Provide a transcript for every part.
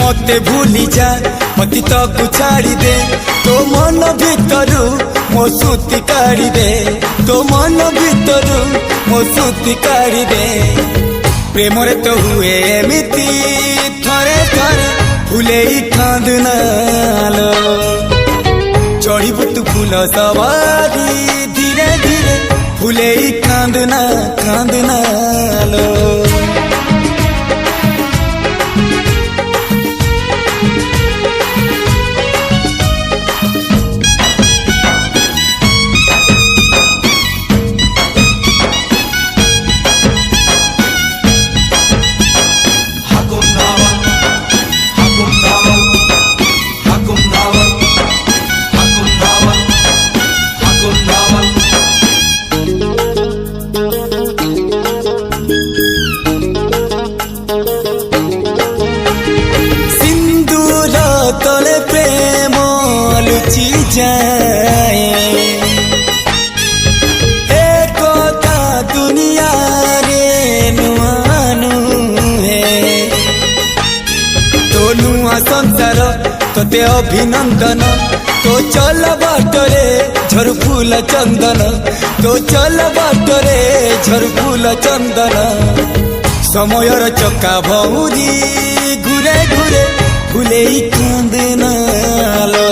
मते भूली जा अतीत को छाड़ी दे तो मन भितरु मो सुती काढ़ी दे तो मन भितरु मो सुती काढ़ी दे प्रेम रे तो हुए एमिति थरे थरे फुले कांदनालो चढ़ी बुतु फूल सवारी धीरे धीरे फुले कांदना कांदनालो तले प्रेम लुचि जाए एक दुनिया रे नुआनु है तो नुआ संसार तोते अभिनंदन तो चल बाटरे झर फूल चंदन तो चल बाटरे झर फूल चंदन समयर चक्का भौरी घुरे घुरे फुले कांदनालो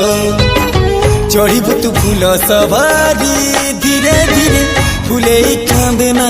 चढ़ी बुतु फूल सवारी धीरे धीरे फुले कांदना